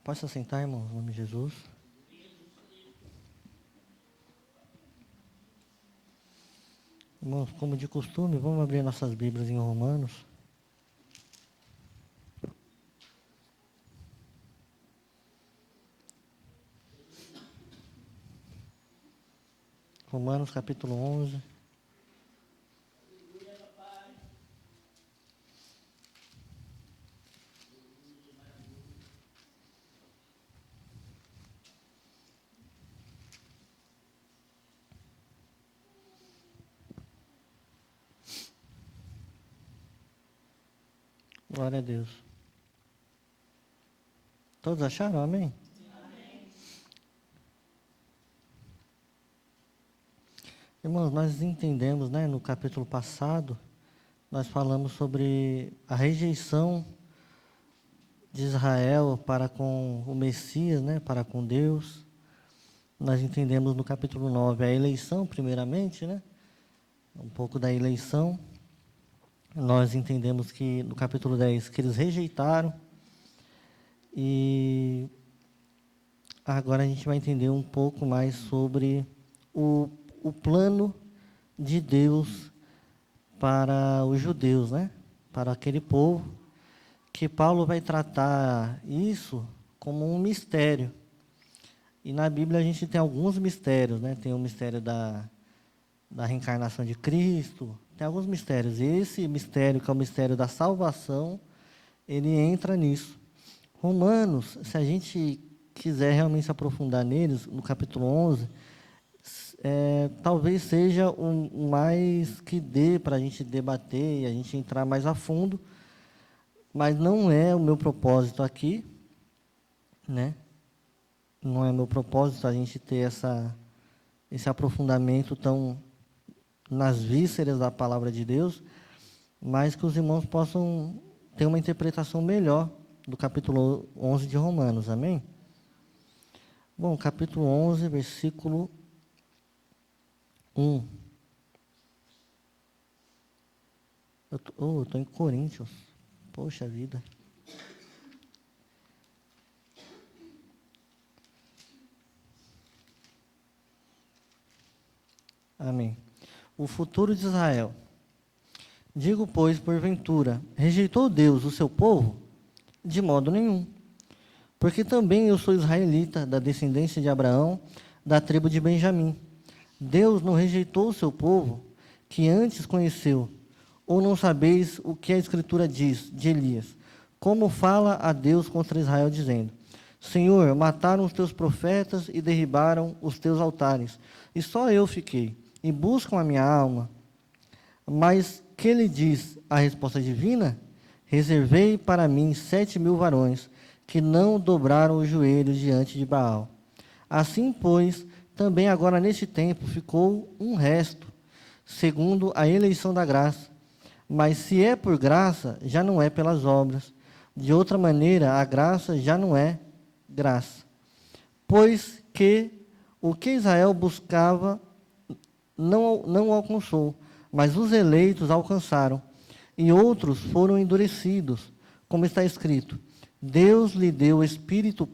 Pode se assentar, irmãos, em nome de Jesus. Irmãos, como de costume, vamos abrir nossas Bíblias em Romanos. Romanos capítulo 11. Glória a Deus. Todos acharam? Amém? Amém. Irmãos, nós entendemos, no capítulo passado, nós falamos sobre a rejeição de Israel para com o Messias, para com Deus. Nós entendemos no capítulo 9 a eleição, primeiramente, um pouco da eleição. Nós entendemos que no capítulo 10 que eles rejeitaram. E agora a gente vai entender um pouco mais sobre o plano de Deus para os judeus, para aquele povo, que Paulo vai tratar isso como um mistério. E na Bíblia a gente tem alguns mistérios, tem o mistério da reencarnação de Cristo, tem alguns mistérios. E esse mistério, que é o mistério da salvação, ele entra nisso. Romanos, se a gente quiser realmente se aprofundar neles, no capítulo 11, talvez seja o mais que dê para a gente debater e a gente entrar mais a fundo, mas não é o meu propósito aqui, Não é meu propósito a gente ter esse aprofundamento tão nas vísceras da palavra de Deus, mas que os irmãos possam ter uma interpretação melhor do capítulo 11 de Romanos, amém? Bom, capítulo 11, versículo 1. Eu estou em Coríntios, poxa vida. Amém. O futuro de Israel. Digo, pois, porventura, rejeitou Deus o seu povo? De modo nenhum. Porque também eu sou israelita, da descendência de Abraão, da tribo de Benjamim. Deus não rejeitou o seu povo, que antes conheceu. Ou não sabeis o que a Escritura diz de Elias? Como fala a Deus contra Israel, dizendo: Senhor, mataram os teus profetas e derribaram os teus altares, e só eu fiquei, e buscam a minha alma. Mas que lhe diz a resposta divina? Reservei para mim 7.000 varões, que não dobraram os joelhos diante de Baal. Assim, pois, também agora neste tempo ficou um resto, segundo a eleição da graça. Mas se é por graça, já não é pelas obras. De outra maneira, a graça já não é graça. Pois que o que Israel buscava não alcançou, mas os eleitos alcançaram, e outros foram endurecidos, como está escrito: Deus lhe deu espírito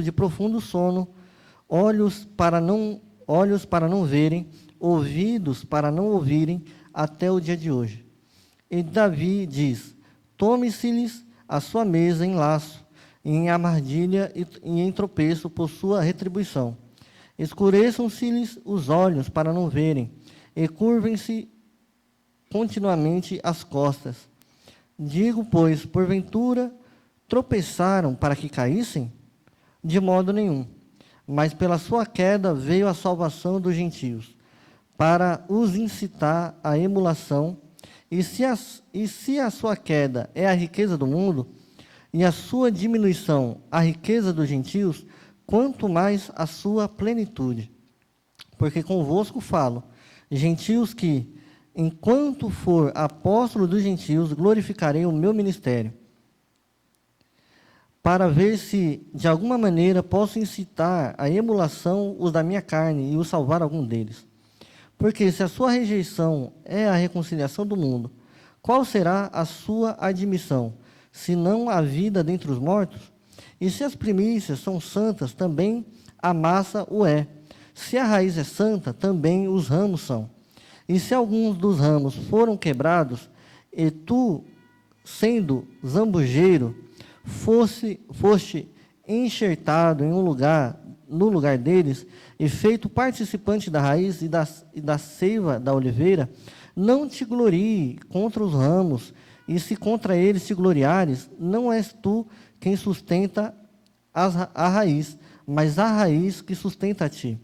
de profundo sono, olhos para não verem, ouvidos para não ouvirem, até o dia de hoje. E Davi diz: tome-se-lhes a sua mesa em laço, em armadilha e em tropeço por sua retribuição. Escureçam-se-lhes os olhos para não verem, e curvem-se continuamente as costas. Digo, pois, porventura tropeçaram para que caíssem? De modo nenhum. Mas pela sua queda veio a salvação dos gentios, para os incitar à emulação. E se a sua queda é a riqueza do mundo, e a sua diminuição a riqueza dos gentios, quanto mais a sua plenitude. Porque convosco falo, gentios, que, enquanto for apóstolo dos gentios, glorificarei o meu ministério, para ver se, de alguma maneira, posso incitar à emulação os da minha carne e os salvar algum deles. Porque se a sua rejeição é a reconciliação do mundo, qual será a sua admissão? senão a vida dentre os mortos? E se as primícias são santas, também a massa o é. Se a raiz é santa, também os ramos são. E se alguns dos ramos foram quebrados, e tu, sendo zambujeiro, foste enxertado em no lugar deles, e feito participante da raiz e da seiva da oliveira, não te glorie contra os ramos, e se contra eles te gloriares, não és tu quem sustenta a raiz, mas a raiz que sustenta a ti.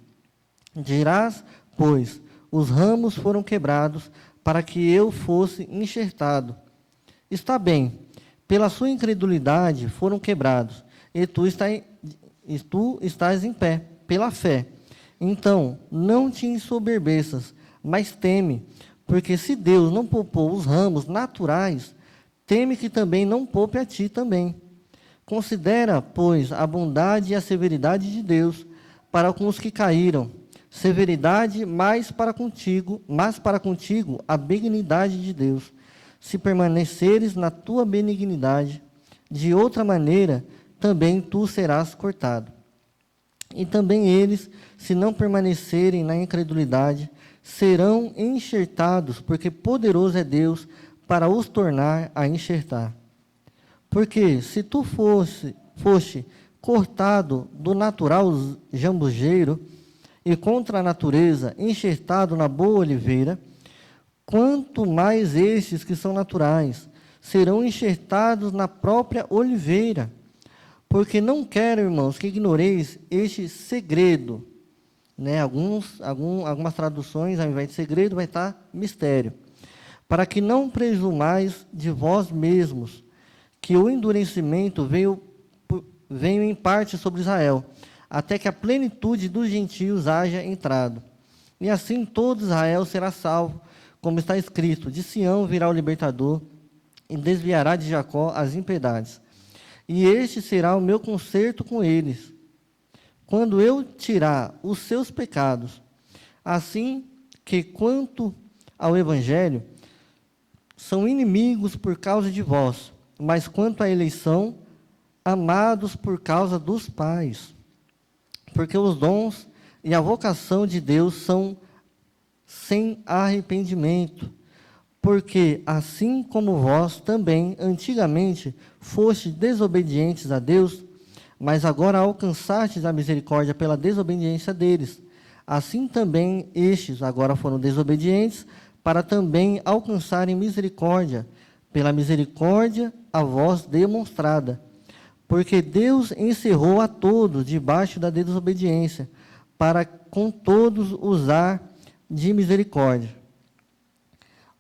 Dirás, pois, os ramos foram quebrados para que eu fosse enxertado. Está bem, pela sua incredulidade foram quebrados, e tu estás em pé, pela fé. Então, não te ensoberbeças, mas teme, porque se Deus não poupou os ramos naturais, teme que também não poupe a ti também. Considera, pois, a bondade e a severidade de Deus para com os que caíram, severidade, mas para contigo a benignidade de Deus. Se permaneceres na tua benignidade, de outra maneira também tu serás cortado. E também eles, se não permanecerem na incredulidade, serão enxertados, porque poderoso é Deus para os tornar a enxertar. Porque se tu foste cortado do natural jambujeiro, e contra a natureza, enxertado na boa oliveira, quanto mais estes que são naturais, serão enxertados na própria oliveira. Porque não quero, irmãos, que ignoreis este segredo. Né? Algumas traduções, ao invés de segredo, vai estar mistério. Para que não presumais de vós mesmos, que o endurecimento veio em parte sobre Israel, até que a plenitude dos gentios haja entrado. E assim todo Israel será salvo, como está escrito, de Sião virá o libertador, e desviará de Jacó as impiedades. E este será o meu concerto com eles, quando eu tirar os seus pecados. Assim que, quanto ao Evangelho, são inimigos por causa de vós, mas quanto à eleição, amados por causa dos pais. Porque os dons e a vocação de Deus são sem arrependimento. Porque, assim como vós também, antigamente, fostes desobedientes a Deus, mas agora alcançastes a misericórdia pela desobediência deles. Assim também estes agora foram desobedientes, para também alcançarem misericórdia, pela misericórdia a vós demonstrada. Porque Deus encerrou a todos debaixo da desobediência, para com todos usar de misericórdia.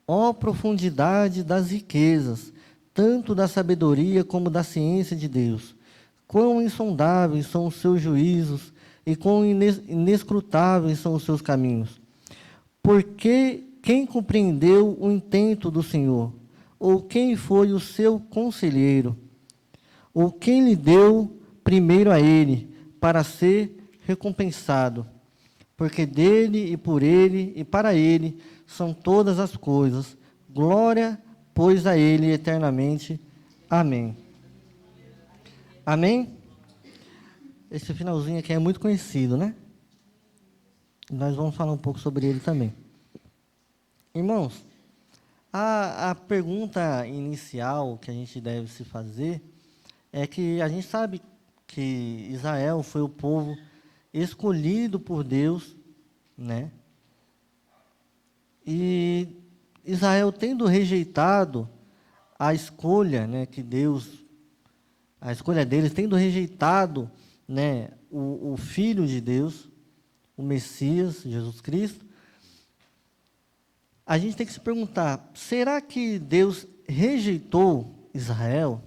Ó profundidade das riquezas, tanto da sabedoria como da ciência de Deus! Quão insondáveis são os seus juízos, e quão inescrutáveis são os seus caminhos! Porque quem compreendeu o intento do Senhor? Ou quem foi o seu conselheiro? Ou quem lhe deu primeiro a ele, para ser recompensado? Porque dele e por ele e para ele são todas as coisas. Glória, pois, a ele eternamente. Amém. Amém? Esse finalzinho aqui é muito conhecido, né? Nós vamos falar um pouco sobre ele também. Irmãos, a pergunta inicial que a gente deve se fazer é que a gente sabe que Israel foi o povo escolhido por Deus, né? E Israel tendo rejeitado a escolha, né, que Deus, a escolha deles, tendo rejeitado, né, o Filho de Deus, o Messias, Jesus Cristo, a gente tem que se perguntar, será que Deus rejeitou Israel?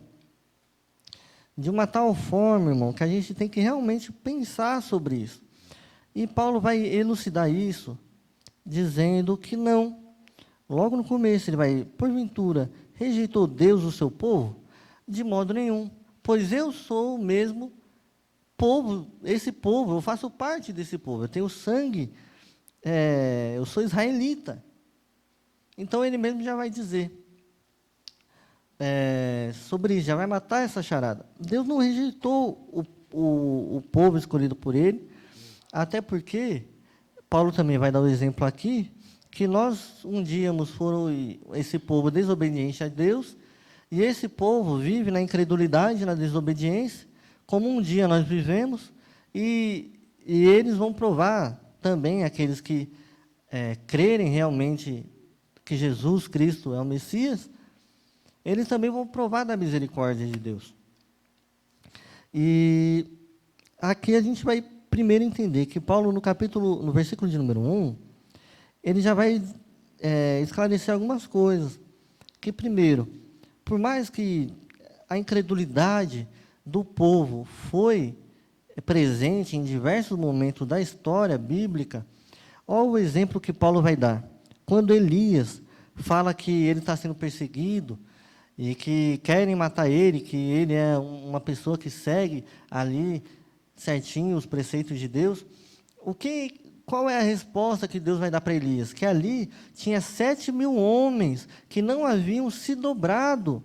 De uma tal forma, irmão, que a gente tem que realmente pensar sobre isso. E Paulo vai elucidar isso, dizendo que não. Logo no começo ele vai, porventura, rejeitou Deus o seu povo? De modo nenhum. Pois eu sou o mesmo povo, esse povo, eu faço parte desse povo, eu tenho sangue, eu sou israelita. Então ele mesmo já vai dizer. sobre isso, já vai matar essa charada. Deus não rejeitou o povo escolhido por ele, até porque, Paulo também vai dar o exemplo aqui, que nós um dia foram esse povo desobediente a Deus, e esse povo vive na incredulidade, na desobediência, como um dia nós vivemos, e eles vão provar também, aqueles que crerem realmente que Jesus Cristo é o Messias, eles também vão provar da misericórdia de Deus. E aqui a gente vai primeiro entender que Paulo, no versículo de número 1, ele já vai esclarecer algumas coisas. Que, primeiro, por mais que a incredulidade do povo foi presente em diversos momentos da história bíblica, olha o exemplo que Paulo vai dar. Quando Elias fala que ele está sendo perseguido e que querem matar ele, que ele é uma pessoa que segue ali certinho os preceitos de Deus, qual é a resposta que Deus vai dar para Elias? Que ali tinha 7.000 homens que não haviam se dobrado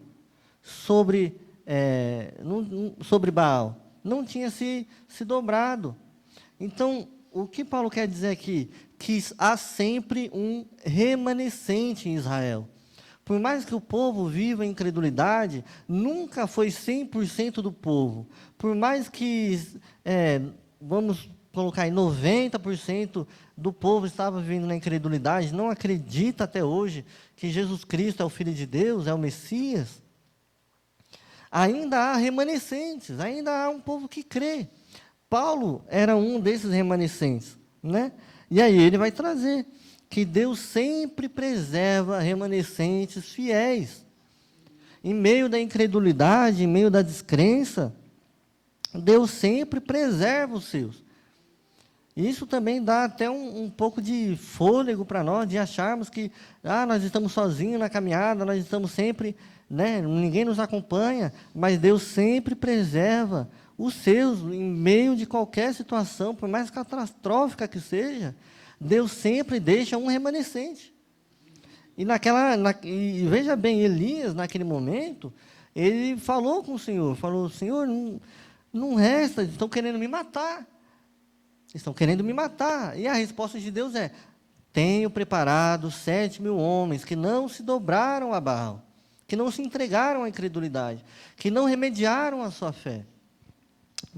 sobre Baal. Não tinha se dobrado. Então, o que Paulo quer dizer aqui? Que há sempre um remanescente em Israel. Por mais que o povo viva em incredulidade, nunca foi 100% do povo. Por mais que, vamos colocar aí, 90% do povo estava vivendo na incredulidade, não acredita até hoje que Jesus Cristo é o Filho de Deus, é o Messias, ainda há remanescentes, ainda há um povo que crê. Paulo era um desses remanescentes, né? E aí ele vai trazer que Deus sempre preserva remanescentes fiéis. Em meio da incredulidade, em meio da descrença, Deus sempre preserva os seus. Isso também dá até um pouco de fôlego para nós, de acharmos que nós estamos sozinhos na caminhada, nós estamos sempre, ninguém nos acompanha, mas Deus sempre preserva os seus em meio de qualquer situação, por mais catastrófica que seja, Deus sempre deixa um remanescente. E veja bem, Elias, naquele momento, ele falou com o Senhor, Senhor, não resta, estão querendo me matar. Estão querendo me matar. E a resposta de Deus é: tenho preparado 7.000 homens que não se dobraram a Baal, que não se entregaram à incredulidade, que não remediaram a sua fé.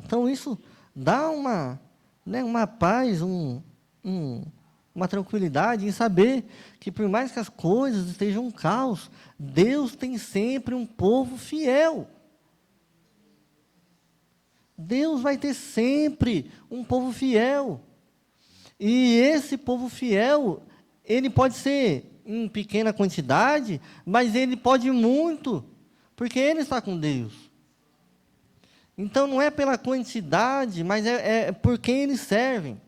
Então isso dá uma paz, uma tranquilidade em saber que, por mais que as coisas estejam um caos, Deus tem sempre um povo fiel. Deus vai ter sempre um povo fiel. E esse povo fiel, ele pode ser em pequena quantidade, mas ele pode muito, porque ele está com Deus. Então não é pela quantidade, mas é por quem eles servem.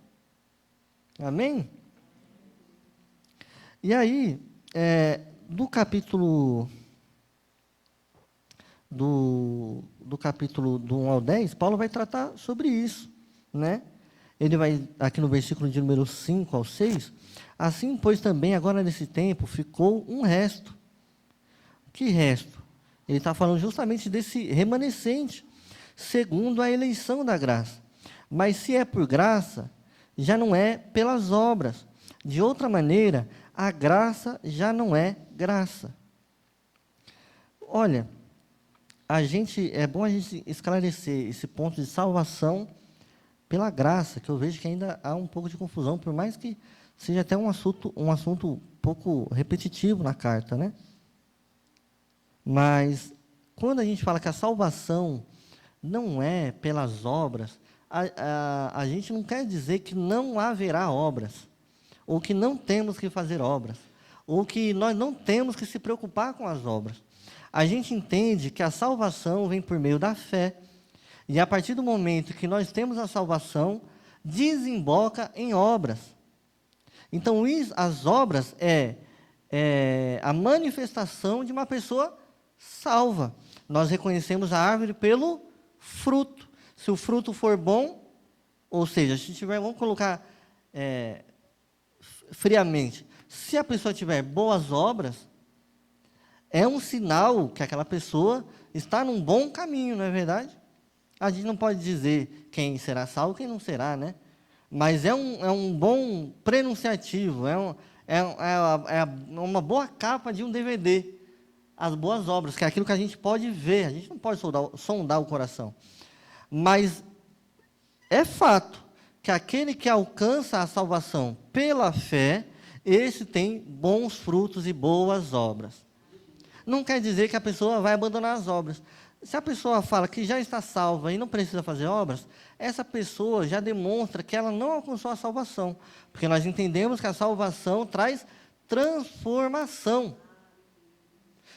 Amém? E aí, do capítulo do 1 ao 10, Paulo vai tratar sobre isso, né? Ele vai, aqui no versículo de número 5 ao 6, assim, pois também, agora nesse tempo, ficou um resto. Que resto? Ele está falando justamente desse remanescente, segundo a eleição da graça. Mas se é por graça, já não é pelas obras. De outra maneira, a graça já não é graça. Olha, é bom a gente esclarecer esse ponto de salvação pela graça, que eu vejo que ainda há um pouco de confusão, por mais que seja até um assunto um pouco repetitivo na carta, né? Mas, quando a gente fala que a salvação não é pelas obras, a gente não quer dizer que não haverá obras, ou que não temos que fazer obras, ou que nós não temos que se preocupar com as obras. A gente entende que a salvação vem por meio da fé, e a partir do momento que nós temos a salvação, desemboca em obras. Então, as obras é a manifestação de uma pessoa salva. Nós reconhecemos a árvore pelo fruto. Se o fruto for bom, ou seja, se tiver, vamos colocar friamente, se a pessoa tiver boas obras, é um sinal que aquela pessoa está num bom caminho, não é verdade? A gente não pode dizer quem será salvo e quem não será, né? Mas é um bom prenunciativo, é uma boa capa de um DVD, as boas obras, que é aquilo que a gente pode ver, a gente não pode sondar o coração. Mas é fato que aquele que alcança a salvação pela fé, esse tem bons frutos e boas obras. Não quer dizer que a pessoa vai abandonar as obras. Se a pessoa fala que já está salva e não precisa fazer obras, essa pessoa já demonstra que ela não alcançou a salvação. Porque nós entendemos que a salvação traz transformação.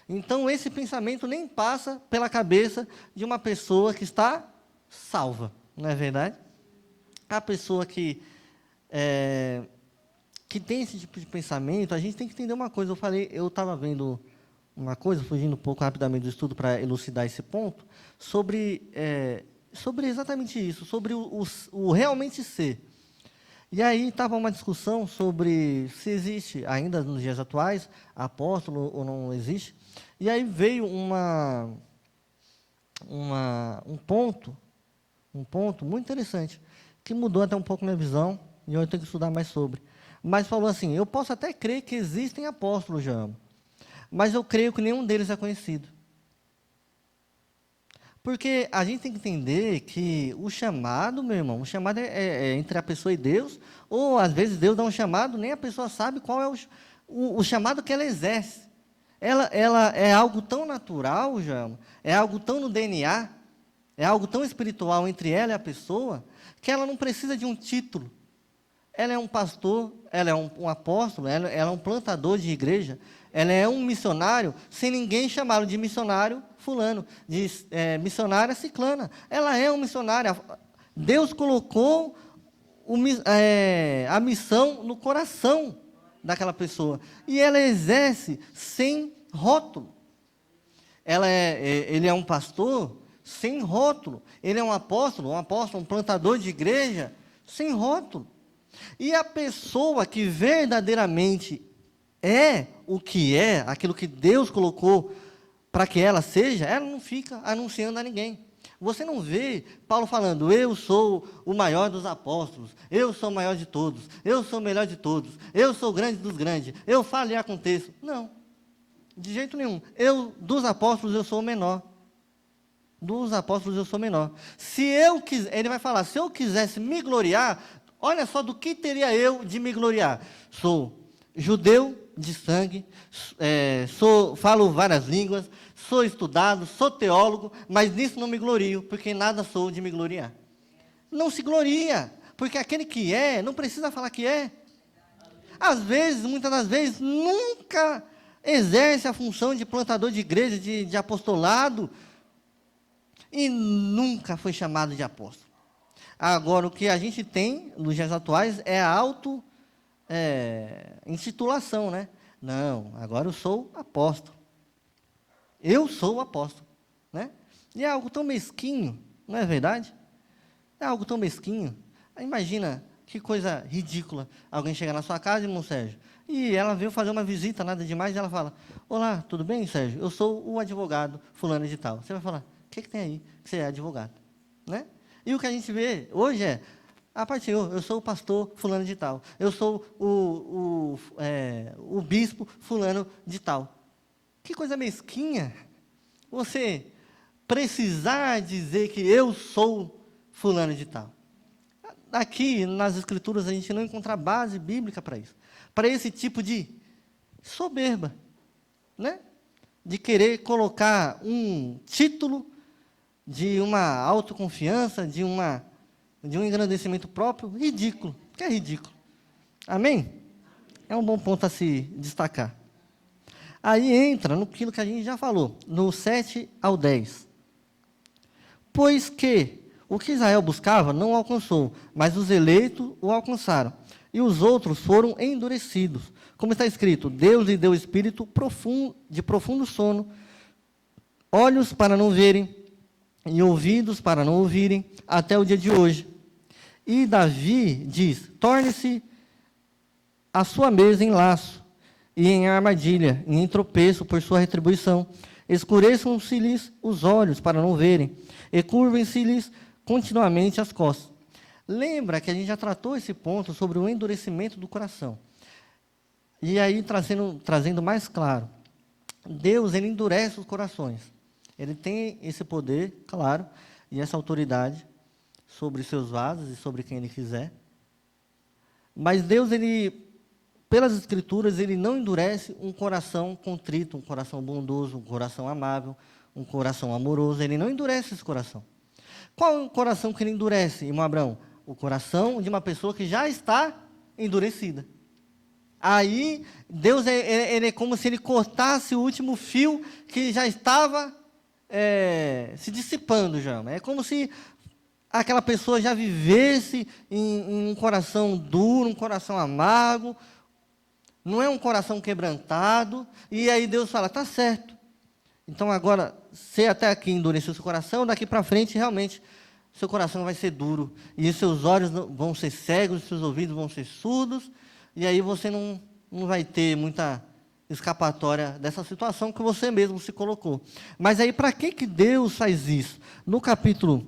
Então, esse pensamento nem passa pela cabeça de uma pessoa que está salva, não é verdade? A pessoa que tem esse tipo de pensamento, a gente tem que entender uma coisa. Eu estava vendo uma coisa, fugindo um pouco rapidamente do estudo para elucidar esse ponto, sobre exatamente isso, sobre o realmente ser. E aí estava uma discussão sobre se existe, ainda nos dias atuais, apóstolo ou não existe. E aí veio um ponto muito interessante, que mudou até um pouco minha visão, e eu tenho que estudar mais sobre. Mas falou assim, eu posso até crer que existem apóstolos, João, mas eu creio que nenhum deles é conhecido. Porque a gente tem que entender que o chamado, meu irmão, o chamado é entre a pessoa e Deus, ou às vezes Deus dá um chamado, nem a pessoa sabe qual é o chamado que ela exerce. Ela é algo tão natural, João, é algo tão no DNA, é algo tão espiritual entre ela e a pessoa, que ela não precisa de um título. Ela é um pastor, ela é um apóstolo, ela é um plantador de igreja, ela é um missionário, sem ninguém chamá-lo de missionário fulano, de missionária ciclana. Ela é um missionário. Deus colocou a missão no coração daquela pessoa. E ela exerce sem rótulo. Ele é um pastor sem rótulo. Ele é um apóstolo, um plantador de igreja sem rótulo. E a pessoa que verdadeiramente é o que é, aquilo que Deus colocou para que ela seja, ela não fica anunciando a ninguém. Você não vê Paulo falando, eu sou o maior dos apóstolos, eu sou o maior de todos, eu sou o melhor de todos, eu sou o grande dos grandes, eu falo e aconteço. Não, de jeito nenhum. Dos apóstolos, eu sou o menor. Dos apóstolos, eu sou o menor. Ele vai falar, se eu quisesse me gloriar, olha só do que teria eu de me gloriar. Sou judeu de sangue, falo várias línguas, sou estudado, sou teólogo, mas nisso não me glorio, porque nada sou de me gloriar. Não se gloria, porque aquele que é, não precisa falar que é. Às vezes, muitas das vezes, nunca exerce a função de plantador de igreja, de apostolado, e nunca foi chamado de apóstolo. Agora, o que a gente tem nos dias atuais é a intitulação, né? Não, agora eu sou apóstolo. Eu sou o apóstolo, né? E é algo tão mesquinho, não é verdade? É algo tão mesquinho. Imagina que coisa ridícula alguém chegar na sua casa, irmão Sérgio, e ela veio fazer uma visita, nada demais, e ela fala, olá, tudo bem, Sérgio? Eu sou o advogado fulano de tal. Você vai falar, o que tem aí que você é advogado? Né? E o que a gente vê hoje parte eu sou o pastor fulano de tal, eu sou o bispo fulano de tal. Que coisa mesquinha você precisar dizer que eu sou fulano de tal. Aqui nas Escrituras a gente não encontra base bíblica para isso, para esse tipo de soberba, né? De querer colocar um título de uma autoconfiança, de um engrandecimento próprio, ridículo, que é ridículo. Amém? É um bom ponto a se destacar. Aí entra naquilo que a gente já falou, no 7 ao 10. Pois que o que Israel buscava não alcançou, mas os eleitos o alcançaram, e os outros foram endurecidos. Como está escrito, Deus lhe deu espírito de profundo sono, olhos para não verem, e ouvidos para não ouvirem, até o dia de hoje. E Davi diz, torne-se a sua mesa em laço, e em armadilha, e em tropeço por sua retribuição. Escureçam-se-lhes os olhos para não verem, e curvem-se-lhes continuamente as costas. Lembra que a gente já tratou esse ponto sobre o endurecimento do coração. E aí, trazendo mais claro, Deus, ele endurece os corações. Ele tem esse poder, claro, e essa autoridade sobre seus vasos e sobre quem ele quiser. Mas Deus, ele, pelas Escrituras, ele não endurece um coração contrito, um coração bondoso, um coração amável, um coração amoroso. Ele não endurece esse coração. Qual é o coração que ele endurece, irmão Abraão? O coração de uma pessoa que já está endurecida. Aí, Deus, ele é como se ele cortasse o último fio que já estava se dissipando já. É como se aquela pessoa já vivesse em um coração duro, um coração amargo, não é um coração quebrantado, e aí Deus fala, tá certo. Então agora, se até aqui endureceu seu coração, daqui para frente realmente seu coração vai ser duro, e seus olhos vão ser cegos, seus ouvidos vão ser surdos, e aí você não vai ter muita escapatória dessa situação que você mesmo se colocou. Mas aí para que Deus faz isso? No capítulo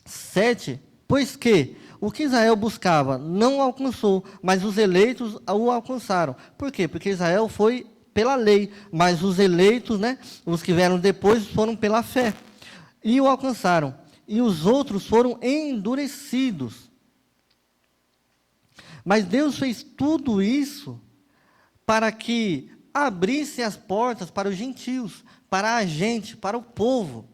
7, pois que o que Israel buscava não o alcançou, mas os eleitos o alcançaram. Por quê? Porque Israel foi pela lei, mas os eleitos, os que vieram depois, foram pela fé. E o alcançaram. E os outros foram endurecidos. Mas Deus fez tudo isso para que abrisse as portas para os gentios, para a gente, para o povo.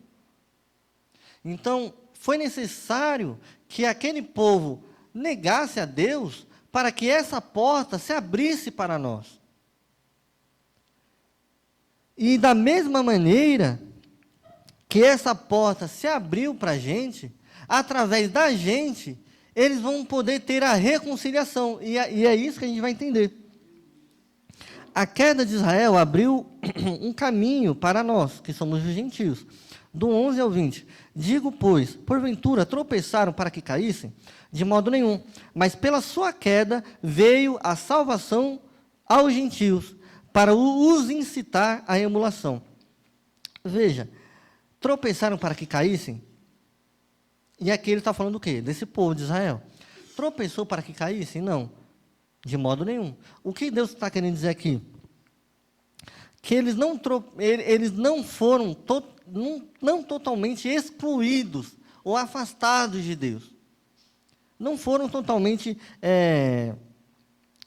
Então, foi necessário que aquele povo negasse a Deus para que essa porta se abrisse para nós. E da mesma maneira que essa porta se abriu para a gente, através da gente, eles vão poder ter a reconciliação. E é isso que a gente vai entender. A queda de Israel abriu um caminho para nós, que somos os gentios. Do 11 ao 20. Digo, pois, porventura tropeçaram para que caíssem? De modo nenhum. Mas pela sua queda veio a salvação aos gentios, para os incitar à emulação. Veja, tropeçaram para que caíssem? E aqui ele está falando do quê? Desse povo de Israel. Tropeçou para que caíssem? Não, de modo nenhum. O que Deus está querendo dizer aqui? Que eles não foram não totalmente excluídos ou afastados de Deus. Não foram totalmente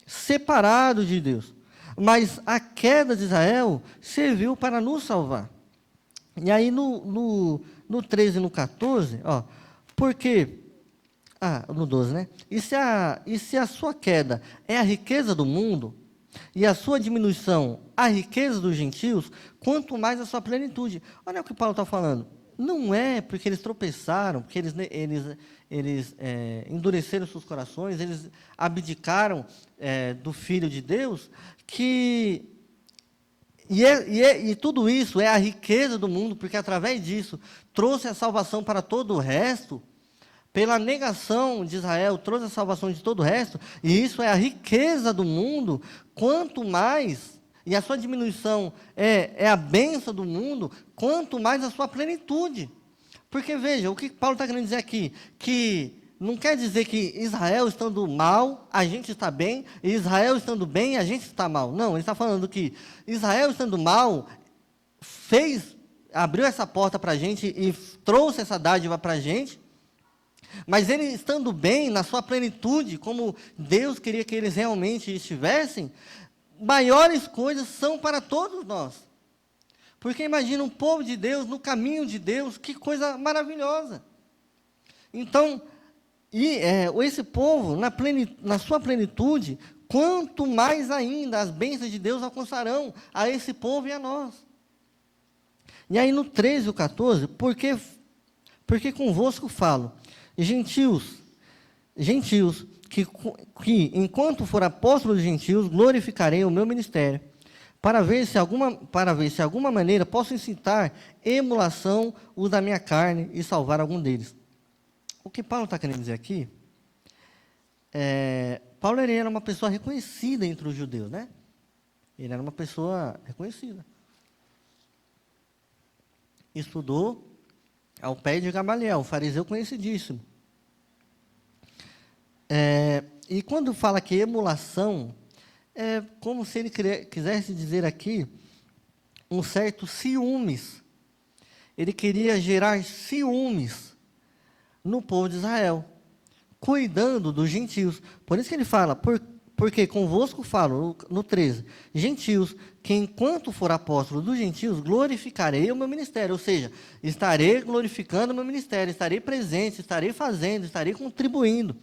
separados de Deus. Mas a queda de Israel serviu para nos salvar. E aí no 13 e no 14, porque... no 12, E se a sua queda é a riqueza do mundo, e a sua diminuição a riqueza dos gentios, quanto mais a sua plenitude. Olha o que Paulo está falando. Não é porque eles tropeçaram, porque eles endureceram seus corações, eles abdicaram do Filho de Deus, que... E tudo isso é a riqueza do mundo, porque através disso trouxe a salvação para todo o resto. Pela negação de Israel, trouxe a salvação de todo o resto, e isso é a riqueza do mundo, quanto mais, e a sua diminuição é a bênção do mundo, quanto mais a sua plenitude. Porque, veja, o que Paulo está querendo dizer aqui, que não quer dizer que Israel estando mal, a gente está bem, e Israel estando bem, a gente está mal. Não, ele está falando que Israel estando mal, abriu essa porta para a gente e trouxe essa dádiva para a gente. Mas ele estando bem, na sua plenitude, como Deus queria que eles realmente estivessem, maiores coisas são para todos nós. Porque imagina um povo de Deus, no caminho de Deus, que coisa maravilhosa. Então, esse povo, na sua plenitude, quanto mais ainda as bênçãos de Deus alcançarão a esse povo e a nós. E aí no 13 e 14, porque convosco falo, gentios, que enquanto for apóstolo dos gentios, glorificarei o meu ministério, para ver se alguma maneira posso incitar emulação os da minha carne e salvar algum deles. O que Paulo está querendo dizer aqui, Paulo era uma pessoa reconhecida entre os judeus, Ele era uma pessoa reconhecida. Estudou ao pé de Gamaliel, fariseu conhecidíssimo. E quando fala que emulação, é como se ele quisesse dizer aqui um certo ciúmes. Ele queria gerar ciúmes no povo de Israel, cuidando dos gentios. Por isso que ele fala, porque convosco falo, no 13, gentios, que enquanto for apóstolo dos gentios, glorificarei o meu ministério. Ou seja, estarei glorificando o meu ministério, estarei presente, estarei fazendo, estarei contribuindo.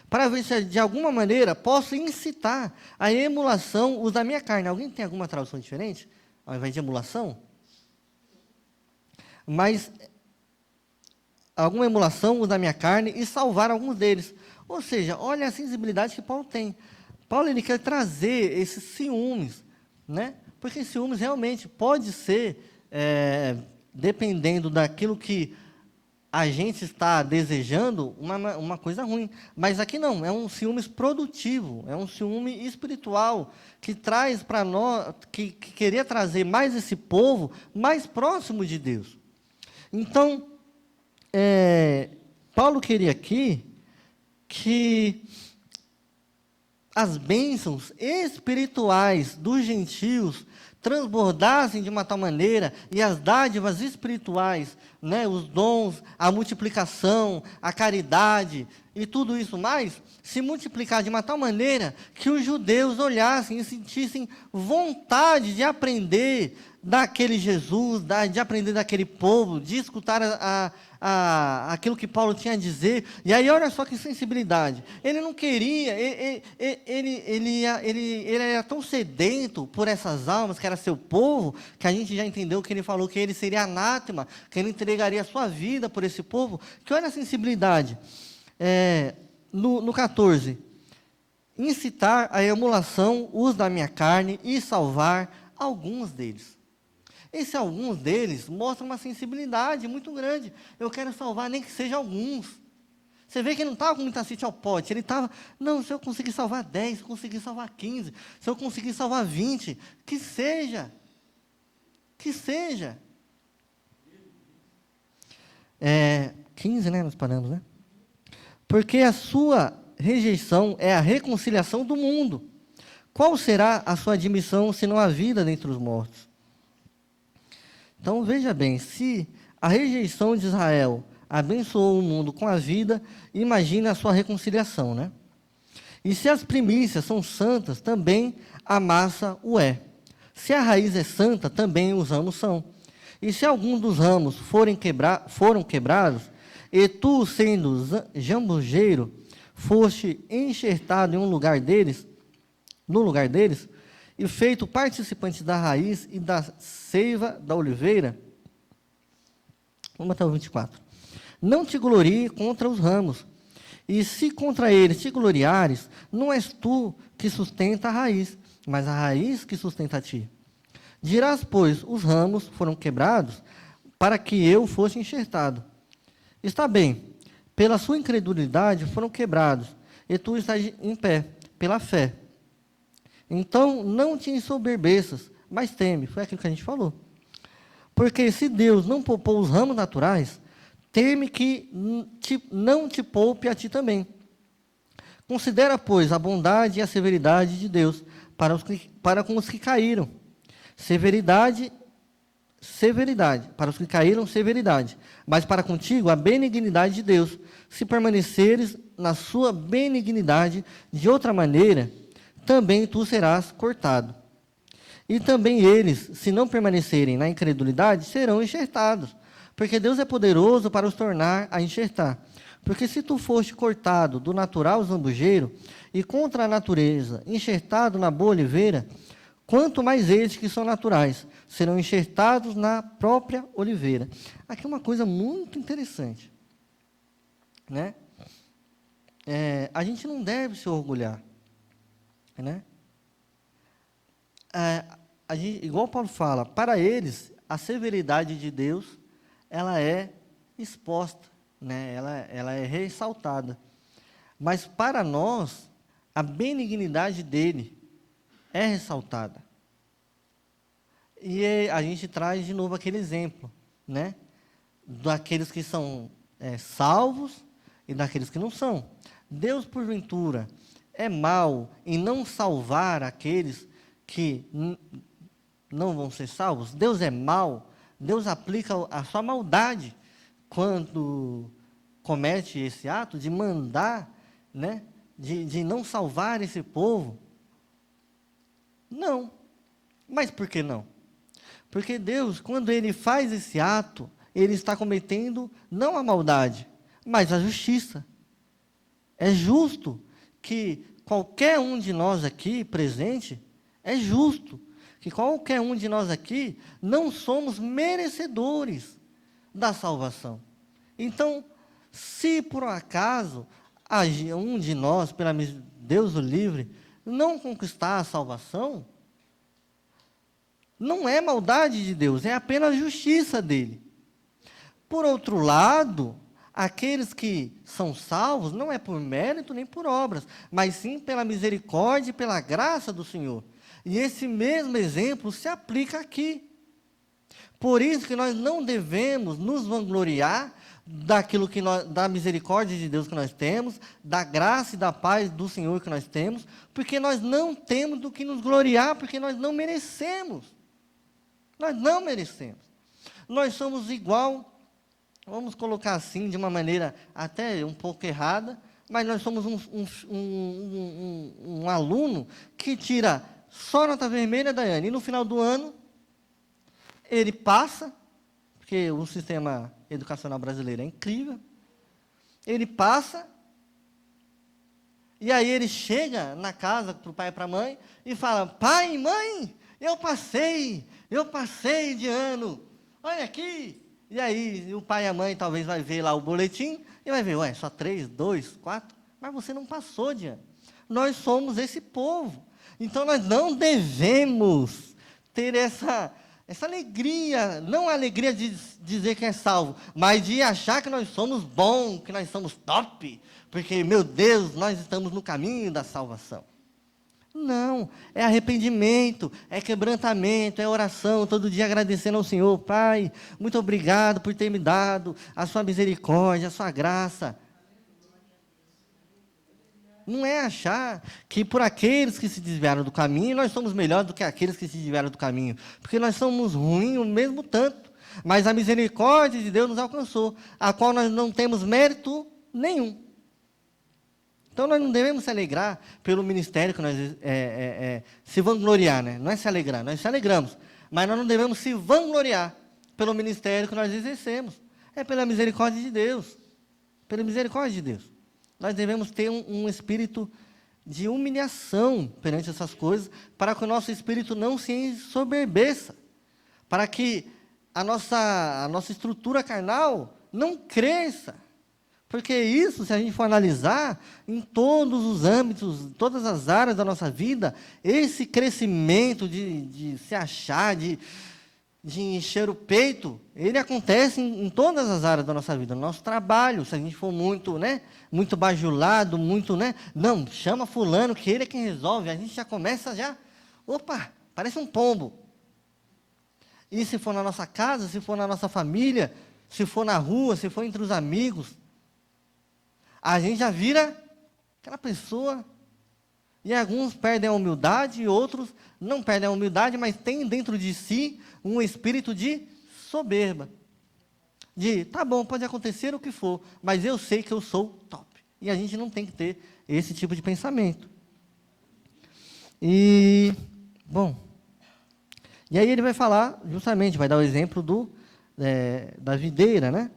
Para ver se de alguma maneira posso incitar a emulação, os da minha carne. Alguém tem alguma tradução diferente? Ao invés de emulação? Mas alguma emulação, os da minha carne, e salvar alguns deles. Ou seja, olha a sensibilidade que Paulo tem. Paulo ele quer trazer esses ciúmes, né? Porque ciúmes realmente pode ser, dependendo daquilo que a gente está desejando, uma coisa ruim. Mas aqui não, é um ciúmes produtivo, é um ciúme espiritual, que traz para nós, que queria trazer mais esse povo mais próximo de Deus. Então, Paulo queria aqui que as bênçãos espirituais dos gentios transbordassem de uma tal maneira, e as dádivas espirituais, né, os dons, a multiplicação, a caridade e tudo isso mais, se multiplicar de uma tal maneira que os judeus olhassem e sentissem vontade de aprender daquele Jesus, de aprender daquele povo, de escutar aquilo que Paulo tinha a dizer. E aí olha só que sensibilidade. Ele não queria, ele era tão sedento por essas almas, que era seu povo, que a gente já entendeu que ele falou que ele seria anátema, que ele entregaria a sua vida por esse povo, que olha a sensibilidade. No 14, incitar a emulação, os da minha carne, e salvar alguns deles. Esse alguns deles mostra uma sensibilidade muito grande. Eu quero salvar nem que seja alguns. Você vê que ele não estava com muita sede ao pote. Ele estava, não, se eu conseguir salvar 10, se eu conseguir salvar 15, se eu conseguir salvar 20, que seja. Que seja. 15, né? Nós paramos, né? Porque a sua rejeição é a reconciliação do mundo. Qual será a sua admissão, senão a vida dentre os mortos? Então, veja bem, se a rejeição de Israel abençoou o mundo com a vida, imagine a sua reconciliação, né? E se as primícias são santas, também a massa o é. Se a raiz é santa, também os ramos são. E se alguns dos ramos foram quebrados, e tu, sendo jambujeiro, foste enxertado em no lugar deles, e feito participante da raiz e da seiva da oliveira. Vamos até o 24. Não te glorie contra os ramos, e se contra eles te gloriares, não és tu que sustenta a raiz, mas a raiz que sustenta a ti. Dirás, pois, os ramos foram quebrados, para que eu fosse enxertado. Está bem, pela sua incredulidade foram quebrados, e tu estás em pé, pela fé. Então, não te ensoberbeças, mas teme. Foi aquilo que a gente falou. Porque se Deus não poupou os ramos naturais, teme que não te poupe a ti também. Considera, pois, a bondade e a severidade de Deus para com os que caíram. Severidade, para os que caíram, severidade. Mas para contigo, a benignidade de Deus. Se permaneceres na sua benignidade, de outra maneira, também tu serás cortado. E também eles, se não permanecerem na incredulidade, serão enxertados, porque Deus é poderoso para os tornar a enxertar. Porque se tu foste cortado do natural zambujeiro, e contra a natureza enxertado na boa oliveira, quanto mais eles que são naturais, serão enxertados na própria oliveira. Aqui é uma coisa muito interessante, né? A gente não deve se orgulhar, né? Igual Paulo fala, para eles a severidade de Deus ela é exposta, né? Ela é ressaltada, mas para nós a benignidade dele é ressaltada, E a gente traz de novo aquele exemplo, né? Daqueles que são salvos e daqueles que não são. Deus, porventura, é mau em não salvar aqueles que não vão ser salvos? Deus é mau? Deus aplica a sua maldade quando comete esse ato de mandar, né? De não salvar esse povo? Não. Mas por que não? Porque Deus, quando Ele faz esse ato, Ele está cometendo não a maldade, mas a justiça. É justo que qualquer um de nós aqui presente, é justo que qualquer um de nós aqui não somos merecedores da salvação. Então, se por acaso um de nós, pela Deus o livre, não conquistar a salvação, não é maldade de Deus, é apenas justiça dele. Por outro lado, aqueles que são salvos não é por mérito nem por obras, mas sim pela misericórdia e pela graça do Senhor. E esse mesmo exemplo se aplica aqui. Por isso que nós não devemos nos vangloriar daquilo que da misericórdia de Deus que nós temos, da graça e da paz do Senhor que nós temos, porque nós não temos do que nos gloriar, porque nós não merecemos. Nós não merecemos. Nós somos igual, vamos colocar assim, de uma maneira até um pouco errada, mas nós somos um aluno que tira só nota vermelha, Daiane, e no final do ano, ele passa, porque o sistema educacional brasileiro é incrível, ele passa, e aí ele chega na casa para o pai e para a mãe, e fala: pai, mãe, eu passei de ano, olha aqui. E aí o pai e a mãe talvez vai ver lá o boletim, e vai ver, ué, só 3, 2, 4, mas você não passou de ano. Nós somos esse povo. Então, nós não devemos ter essa alegria, não a alegria de dizer que é salvo, mas de achar que nós somos bons, que nós somos top, porque, meu Deus, nós estamos no caminho da salvação. Não, é arrependimento, é quebrantamento, é oração, todo dia agradecendo ao Senhor. Pai, muito obrigado por ter me dado a sua misericórdia, a sua graça. Não é achar que por aqueles que se desviaram do caminho, nós somos melhores do que aqueles que se desviaram do caminho. Porque nós somos ruins o mesmo tanto. Mas a misericórdia de Deus nos alcançou, a qual nós não temos mérito nenhum. Então nós não devemos se alegrar pelo ministério que nós se vangloriar, né? Não é se alegrar, nós se alegramos. Mas nós não devemos se vangloriar pelo ministério que nós exercemos. É pela misericórdia de Deus. Pela misericórdia de Deus. Nós devemos ter um espírito de humilhação perante essas coisas, para que o nosso espírito não se ensoberbeça, para que a nossa estrutura carnal não cresça. Porque isso, se a gente for analisar, em todos os âmbitos, todas as áreas da nossa vida, esse crescimento de se achar, de encher o peito, ele acontece em todas as áreas da nossa vida. No nosso trabalho, se a gente for muito, muito bajulado, muito, não, chama fulano, que ele é quem resolve, a gente já começa opa, parece um pombo. E se for na nossa casa, se for na nossa família, se for na rua, se for entre os amigos, a gente já vira aquela pessoa. E alguns perdem a humildade, e outros não perdem a humildade, mas têm dentro de si um espírito de soberba. Tá bom, pode acontecer o que for, mas eu sei que eu sou top. E a gente não tem que ter esse tipo de pensamento. E aí ele vai falar, justamente, vai dar o exemplo da videira, né?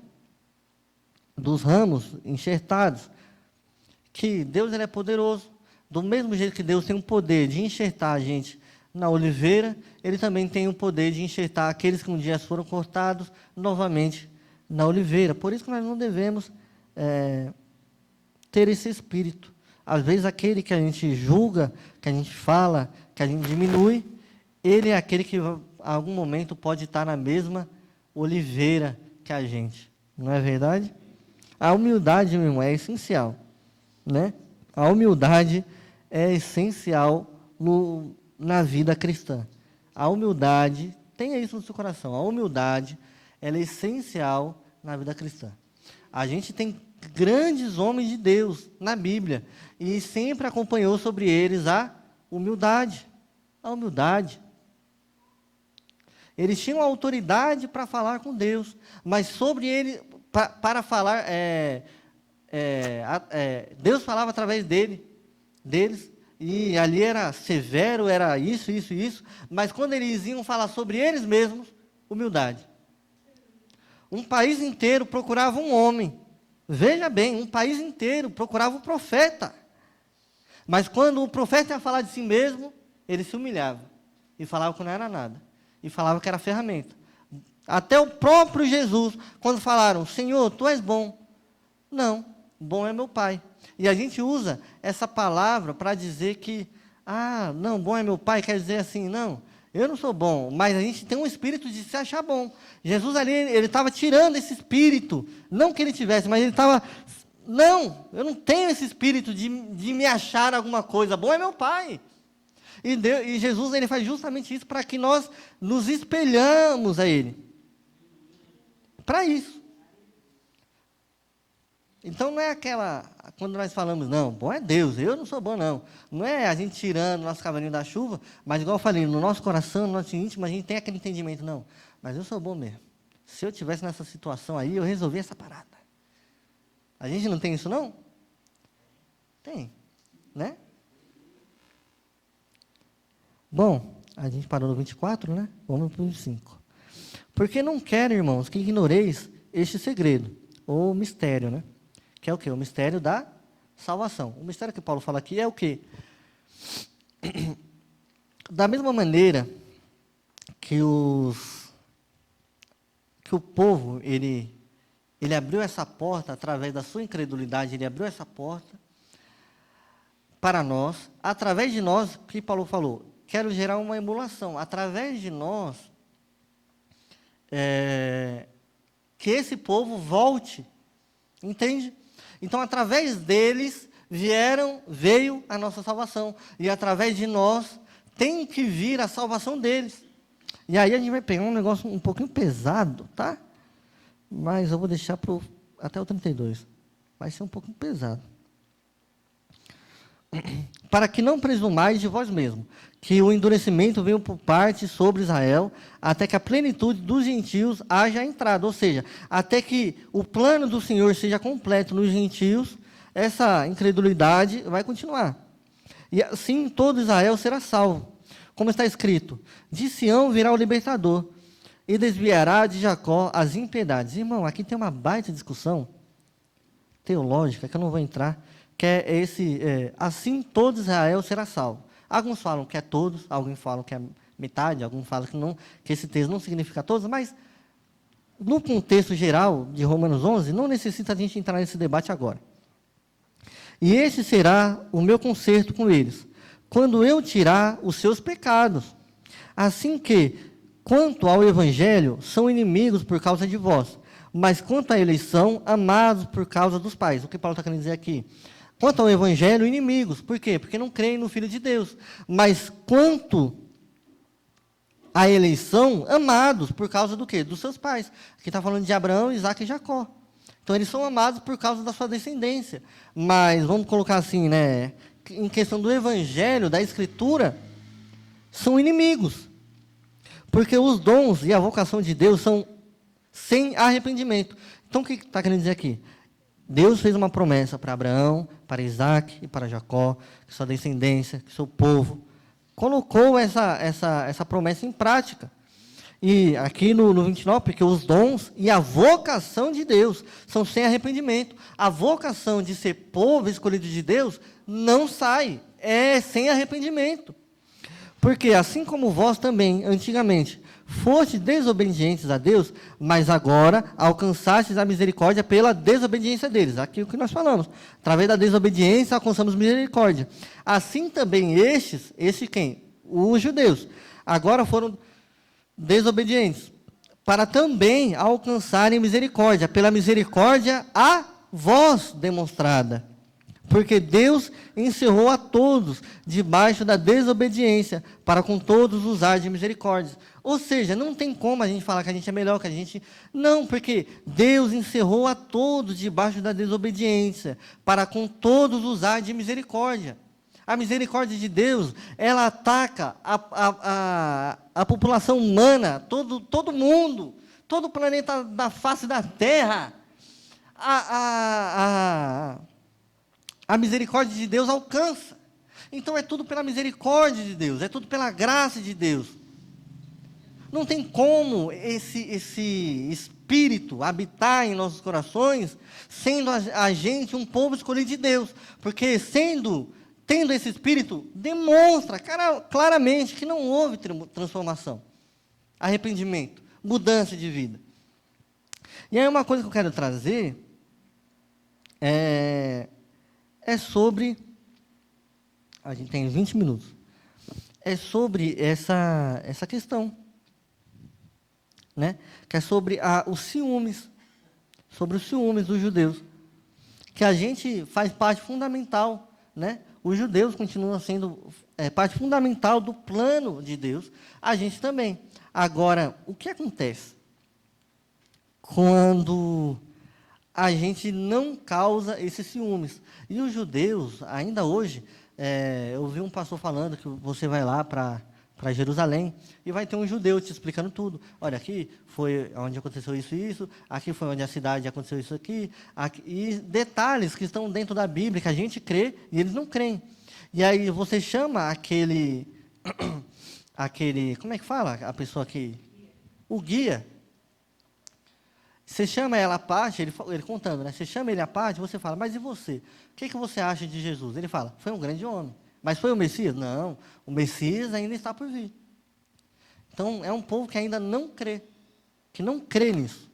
Dos ramos enxertados. Que Deus, ele é poderoso. Do mesmo jeito que Deus tem o poder de enxertar a gente na oliveira, Ele também tem o poder de enxertar aqueles que um dia foram cortados novamente na oliveira. Por isso que nós não devemos ter esse espírito. Às vezes aquele que a gente julga, que a gente fala, que a gente diminui, ele é aquele que a algum momento pode estar na mesma oliveira que a gente. Não é verdade? A humildade, meu irmão, é essencial, né? A humildade é essencial na vida cristã. A humildade Tenha isso no seu coração. A humildade, ela é essencial na vida cristã. A gente tem grandes homens de Deus na Bíblia e sempre acompanhou sobre eles a humildade. A humildade. Eles tinham autoridade para falar com Deus, mas sobre ele, para falar, Deus falava através deles, e ali era severo, era isso, mas quando eles iam falar sobre eles mesmos, humildade. Um país inteiro procurava um homem, veja bem, um país inteiro procurava um profeta, mas quando o profeta ia falar de si mesmo, ele se humilhava, e falava que não era nada, e falava que era ferramenta. Até o próprio Jesus, quando falaram, Senhor, Tu és bom. Não, bom é meu Pai. E a gente usa essa palavra para dizer que, não, bom é meu Pai, quer dizer assim, não, eu não sou bom, mas a gente tem um espírito de se achar bom. Jesus ali, ele estava tirando esse espírito, não que ele tivesse, mas ele estava, não, eu não tenho esse espírito de me achar alguma coisa, bom é meu Pai. E Jesus, ele faz justamente isso para que nós nos espelhamos a Ele. Para isso. Então não é aquela, quando nós falamos, não, bom é Deus, eu não sou bom não. Não é a gente tirando o nosso cavalinho da chuva, mas igual eu falei, no nosso coração, no nosso íntimo, a gente tem aquele entendimento, não, mas eu sou bom mesmo. Se eu estivesse nessa situação aí, eu resolvi essa parada. A gente não tem isso não? Tem, né? Bom, a gente parou no 24, né? Vamos para o 25. Porque não quero, irmãos, que ignoreis este segredo, ou mistério, né? Que é o quê? O mistério da salvação. O mistério que Paulo fala aqui é o quê? Da mesma maneira que o povo, ele abriu essa porta, através da sua incredulidade, ele abriu essa porta para nós, através de nós, que Paulo falou, quero gerar uma emulação, através de nós, que esse povo volte, entende? Então, através deles, veio a nossa salvação, e através de nós, tem que vir a salvação deles. E aí a gente vai pegar um negócio um pouquinho pesado, tá? Mas eu vou deixar até o 32, vai ser um pouquinho pesado. Para que não presumais de vós mesmos, que o endurecimento veio por parte sobre Israel, até que a plenitude dos gentios haja entrado. Ou seja, até que o plano do Senhor seja completo nos gentios, essa incredulidade vai continuar. E assim todo Israel será salvo. Como está escrito, de Sião virá o libertador, e desviará de Jacó as impiedades. Irmão, aqui tem uma baita discussão teológica, que eu não vou entrar, que é assim todo Israel será salvo. Alguns falam que é todos, alguns falam que é metade, alguns falam que não, que esse texto não significa todos, mas no contexto geral de Romanos 11, não necessita a gente entrar nesse debate agora. E esse será o meu conserto com eles, quando eu tirar os seus pecados. Assim que, quanto ao evangelho, são inimigos por causa de vós, mas quanto à eleição, amados por causa dos pais. O que Paulo está querendo dizer aqui? Quanto ao evangelho, inimigos. Por quê? Porque não creem no Filho de Deus. Mas quanto à eleição, amados por causa do quê? Dos seus pais. Aqui está falando de Abraão, Isaac e Jacó. Então, eles são amados por causa da sua descendência. Mas, vamos colocar assim, né? Em questão do evangelho, da escritura, são inimigos. Porque os dons e a vocação de Deus são sem arrependimento. Então, o que está querendo dizer aqui? Deus fez uma promessa para Abraão, para Isaac e para Jacó, que sua descendência, que seu povo, colocou essa promessa em prática. E aqui no 29, porque os dons e a vocação de Deus são sem arrependimento. A vocação de ser povo escolhido de Deus não sai, é sem arrependimento. Porque assim como vós também, antigamente, foste desobedientes a Deus, mas agora alcançastes a misericórdia pela desobediência deles. Aqui o que nós falamos. Através da desobediência alcançamos misericórdia. Assim também estes quem? Os judeus. Agora foram desobedientes, para também alcançarem misericórdia, pela misericórdia a vós demonstrada. Porque Deus encerrou a todos debaixo da desobediência, para com todos usar de misericórdia. Ou seja, não tem como a gente falar que a gente é melhor, que a gente... Não, porque Deus encerrou a todos debaixo da desobediência, para com todos usar de misericórdia. A misericórdia de Deus, ela ataca a população humana, todo mundo, todo o planeta da face da Terra. A misericórdia de Deus alcança. Então é tudo pela misericórdia de Deus, é tudo pela graça de Deus. Não tem como esse Espírito habitar em nossos corações, sendo a gente um povo escolhido de Deus. Porque tendo esse Espírito, demonstra claramente que não houve transformação, arrependimento, mudança de vida. E aí uma coisa que eu quero trazer é sobre... A gente tem 20 minutos. É sobre essa questão, né? Que é sobre os ciúmes. Sobre os ciúmes dos judeus. Que a gente faz parte fundamental, né? Os judeus continuam sendo parte fundamental do plano de Deus. A gente também. Agora, o que acontece quando a gente não causa esses ciúmes? E os judeus, ainda hoje, eu vi um pastor falando que você vai lá para Jerusalém e vai ter um judeu te explicando tudo. Olha, aqui foi onde aconteceu isso e isso, aqui foi onde a cidade aconteceu isso aqui, e detalhes que estão dentro da Bíblia, que a gente crê e eles não creem. E aí você chama aquele, como é que fala? A pessoa que... O guia. Você chama ela à parte, ele contando, né? Você chama ele à parte, você fala, mas e você? O que você acha de Jesus? Ele fala, foi um grande homem. Mas foi o Messias? Não, o Messias ainda está por vir. Então, é um povo que ainda não crê, que não crê nisso.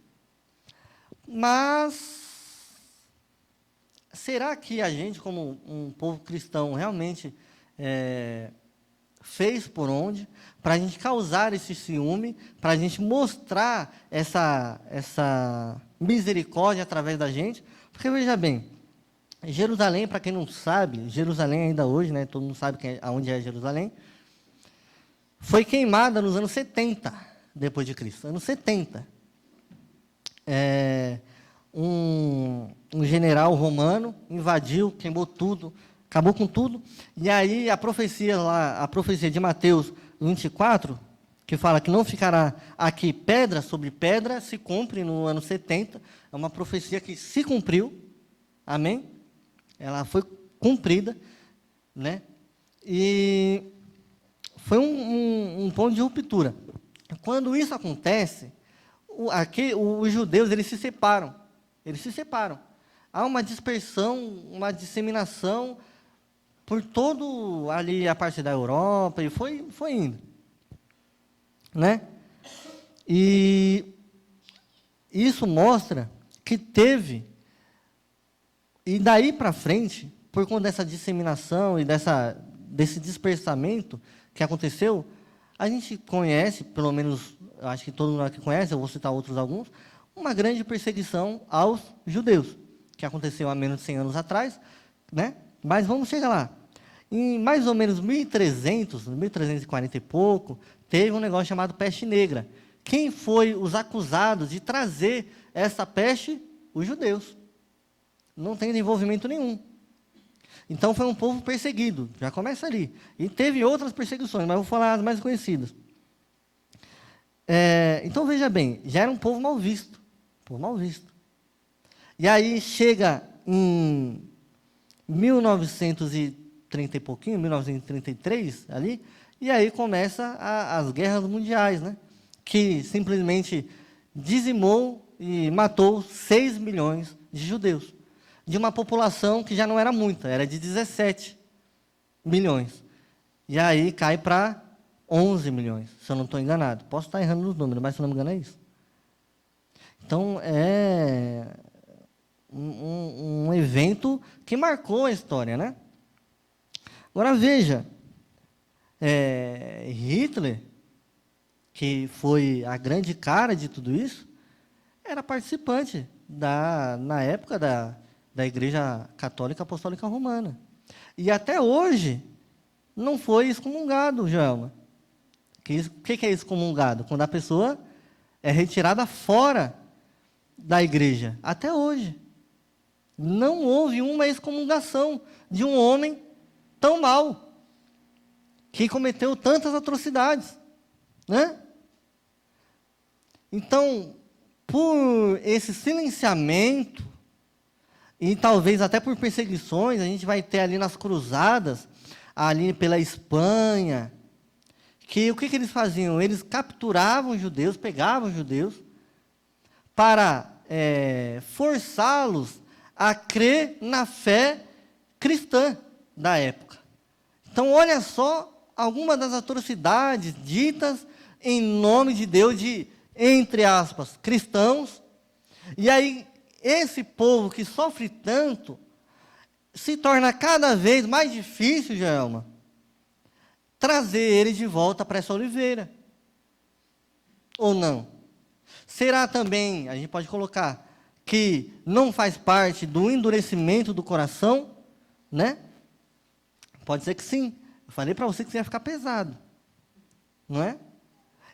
Mas, será que a gente, como um povo cristão, realmente fez por onde, para a gente causar esse ciúme, para a gente mostrar essa misericórdia através da gente? Porque, veja bem, Jerusalém, para quem não sabe, Jerusalém ainda hoje, né, todo mundo sabe aonde é Jerusalém, foi queimada nos anos 70, depois de Cristo, anos 70. Um general romano invadiu, queimou tudo, acabou com tudo, e aí a profecia de Mateus 24, que fala que não ficará aqui pedra sobre pedra, se cumpre no ano 70, é uma profecia que se cumpriu, amém? Ela foi cumprida, né? E foi um ponto de ruptura. Quando isso acontece, os judeus, eles se separam. Eles se separam. Há uma dispersão, uma disseminação por todo ali a parte da Europa, e foi indo, né? E isso mostra que teve... E daí para frente, por conta dessa disseminação e desse dispersamento que aconteceu, a gente conhece, pelo menos, eu acho que todo mundo aqui conhece, eu vou citar alguns, uma grande perseguição aos judeus, que aconteceu há menos de 100 anos atrás, né? Mas vamos chegar lá. Em mais ou menos 1340 e pouco, teve um negócio chamado peste negra. Quem foi os acusados de trazer essa peste? Os judeus. Não tem envolvimento nenhum. Então, foi um povo perseguido, já começa ali. E teve outras perseguições, mas eu vou falar as mais conhecidas. Então, veja bem, já era um povo mal visto. E aí, chega em 1930 e pouquinho, 1933, ali, e aí começa as guerras mundiais, né? Que simplesmente dizimou e matou 6 milhões de judeus. De uma população que já não era muita, era de 17 milhões. E aí cai para 11 milhões, se eu não estou enganado. Posso estar errando nos números, mas se eu não me engano é isso. Então, é um evento que marcou a história, né? Agora, veja, Hitler, que foi a grande cara de tudo isso, era participante na época da Igreja Católica Apostólica Romana. E até hoje não foi excomungado, Joelma. O que é excomungado? Quando a pessoa é retirada fora da igreja. Até hoje. Não houve uma excomungação de um homem tão mau, que cometeu tantas atrocidades, né? Então, por esse silenciamento, e talvez até por perseguições, a gente vai ter ali nas cruzadas, ali pela Espanha, que o que eles faziam? Eles capturavam os judeus, pegavam os judeus, para forçá-los a crer na fé cristã da época. Então, olha só algumas das atrocidades ditas em nome de Deus, de, entre aspas, cristãos. E aí, esse povo que sofre tanto, se torna cada vez mais difícil, Joelma, trazer ele de volta para essa oliveira. Ou não? Será também, a gente pode colocar, que não faz parte do endurecimento do coração, né? Pode ser que sim. Eu falei para você que ia ficar pesado. Não é?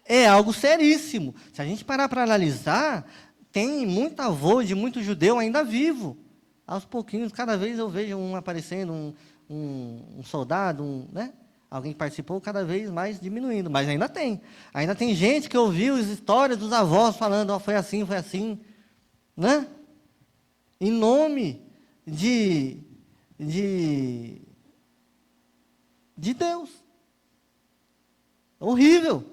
É algo seríssimo. Se a gente parar para analisar, tem muito avô de muito judeu ainda vivo. Aos pouquinhos, cada vez eu vejo um aparecendo, um soldado, né? Alguém que participou, cada vez mais diminuindo. Mas ainda tem. Ainda tem gente que ouviu as histórias dos avós falando, foi assim, né? Em nome de Deus. Horrível.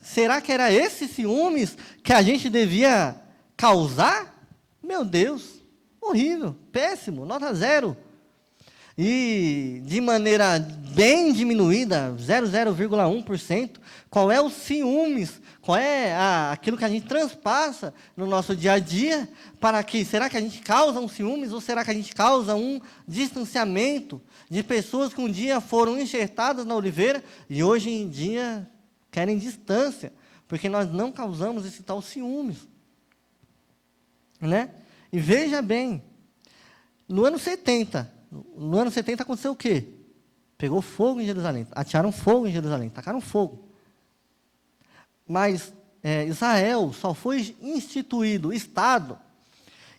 Será que era esses ciúmes que a gente devia causar? Meu Deus, horrível, péssimo, nota 0. E de maneira bem diminuída, 0,1%, qual é o ciúmes? Qual é aquilo que a gente transpassa no nosso dia a dia? Para que, será que a gente causa um ciúmes ou será que a gente causa um distanciamento de pessoas que um dia foram enxertadas na oliveira e hoje em dia querem distância, porque nós não causamos esse tal ciúmes, né? E veja bem, no ano 70 aconteceu o quê? Pegou fogo em Jerusalém, atearam fogo em Jerusalém, tacaram fogo. Mas Israel só foi instituído Estado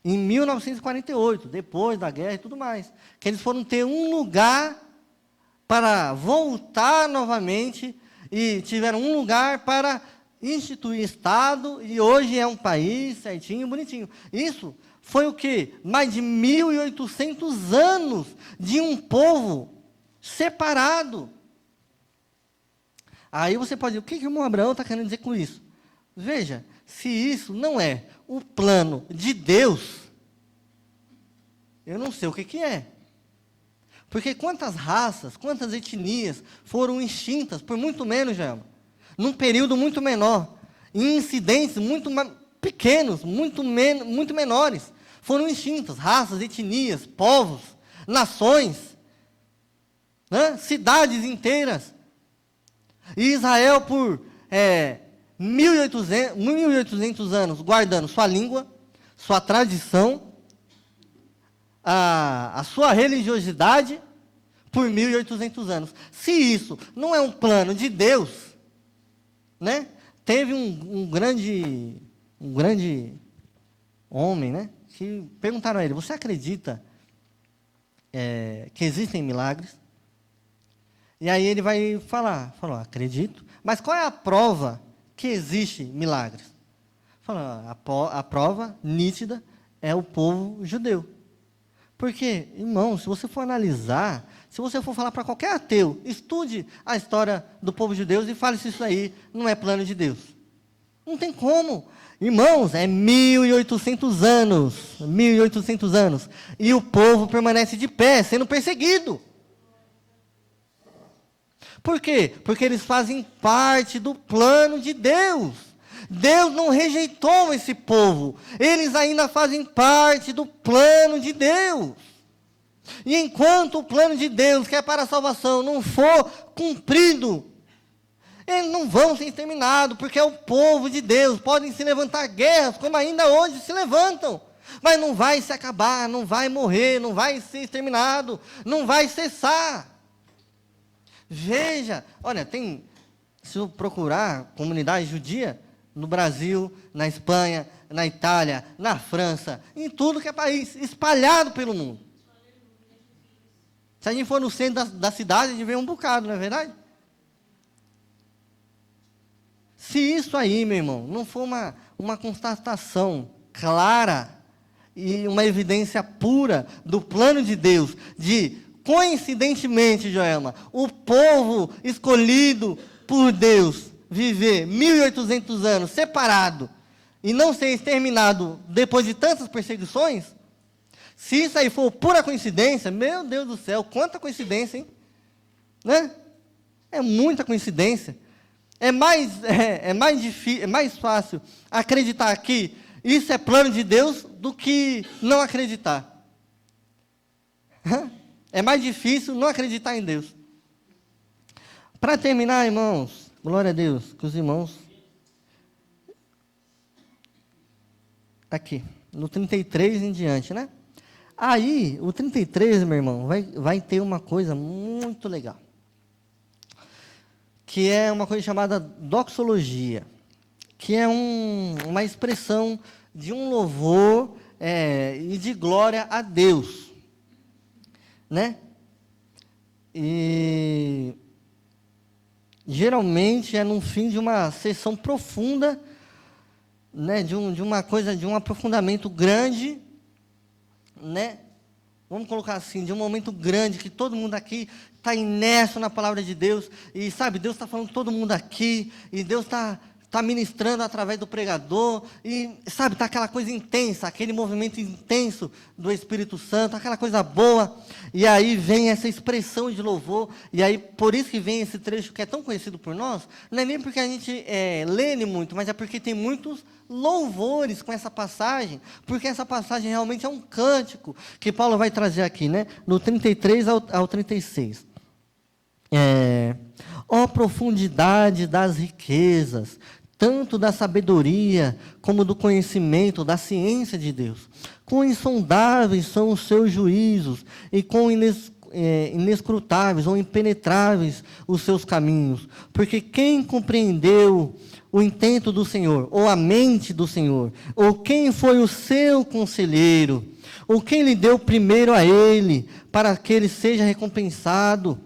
em 1948, depois da guerra e tudo mais, que eles foram ter um lugar para voltar novamente e tiveram um lugar para instituir Estado, e hoje é um país certinho, bonitinho. Isso foi o quê? Mais de 1.800 anos de um povo separado. Aí você pode dizer, o que o irmão Abraão está querendo dizer com isso? Veja, se isso não é o plano de Deus, eu não sei o que é. Porque quantas raças, quantas etnias foram extintas, por muito menos, Jaelma, num período muito menor, em incidentes muito pequenos, muito menores, foram extintas, raças, etnias, povos, nações, né? Cidades inteiras. E Israel, por 1.800 anos, guardando sua língua, sua tradição, a sua religiosidade, por 1.800 anos. Se isso não é um plano de Deus, né? Teve um grande homem, né? Que perguntaram a ele, você acredita que existem milagres? E aí ele vai falou, acredito. Mas qual é a prova que existe milagres? Falou, a prova nítida é o povo judeu. Porque, irmão, se você for analisar, se você for falar para qualquer ateu, estude a história do povo judeu e fale se isso aí não é plano de Deus. Não tem como. Irmãos, é 1.800 anos. 1.800 anos. E o povo permanece de pé, sendo perseguido. Por quê? Porque eles fazem parte do plano de Deus. Deus não rejeitou esse povo. Eles ainda fazem parte do plano de Deus. E enquanto o plano de Deus, que é para a salvação, não for cumprido, eles não vão ser exterminados, porque é o povo de Deus. Podem se levantar guerras, como ainda hoje se levantam. Mas não vai se acabar, não vai morrer, não vai ser exterminado, não vai cessar. Veja, olha, se eu procurar comunidade judia, no Brasil, na Espanha, na Itália, na França, em tudo que é país, espalhado pelo mundo. Se a gente for no centro da cidade, a gente vê um bocado, não é verdade? Se isso aí, meu irmão, não for uma constatação clara e uma evidência pura do plano de Deus, de, coincidentemente, Joelma, o povo escolhido por Deus viver 1.800 anos separado e não ser exterminado depois de tantas perseguições, se isso aí for pura coincidência, meu Deus do céu, quanta coincidência, hein? Né? É muita coincidência. É mais fácil acreditar que isso é plano de Deus do que não acreditar. É mais difícil não acreditar em Deus. Para terminar, irmãos, glória a Deus, que os irmãos... Aqui, no 33 em diante, né? Aí, o 33, meu irmão, vai ter uma coisa muito legal. Que é uma coisa chamada doxologia. Que é uma expressão de um louvor e de glória a Deus. Né? E geralmente é no fim de uma sessão profunda, né, de um aprofundamento grande, né? Vamos colocar assim, de um momento grande, que todo mundo aqui está imerso na palavra de Deus, e sabe, Deus está falando com todo mundo aqui, e Deus está ministrando através do pregador, e sabe, está aquela coisa intensa, aquele movimento intenso do Espírito Santo, aquela coisa boa, e aí vem essa expressão de louvor, e aí por isso que vem esse trecho que é tão conhecido por nós, não é nem porque a gente lê ele muito, mas é porque tem muitos louvores com essa passagem, porque essa passagem realmente é um cântico, que Paulo vai trazer aqui, né, no 33 ao 36. Ó profundidade das riquezas, tanto da sabedoria, como do conhecimento, da ciência de Deus. Quão insondáveis são os seus juízos, e quão inescrutáveis ou impenetráveis os seus caminhos. Porque quem compreendeu o intento do Senhor, ou a mente do Senhor, ou quem foi o seu conselheiro, ou quem lhe deu primeiro a ele, para que ele seja recompensado?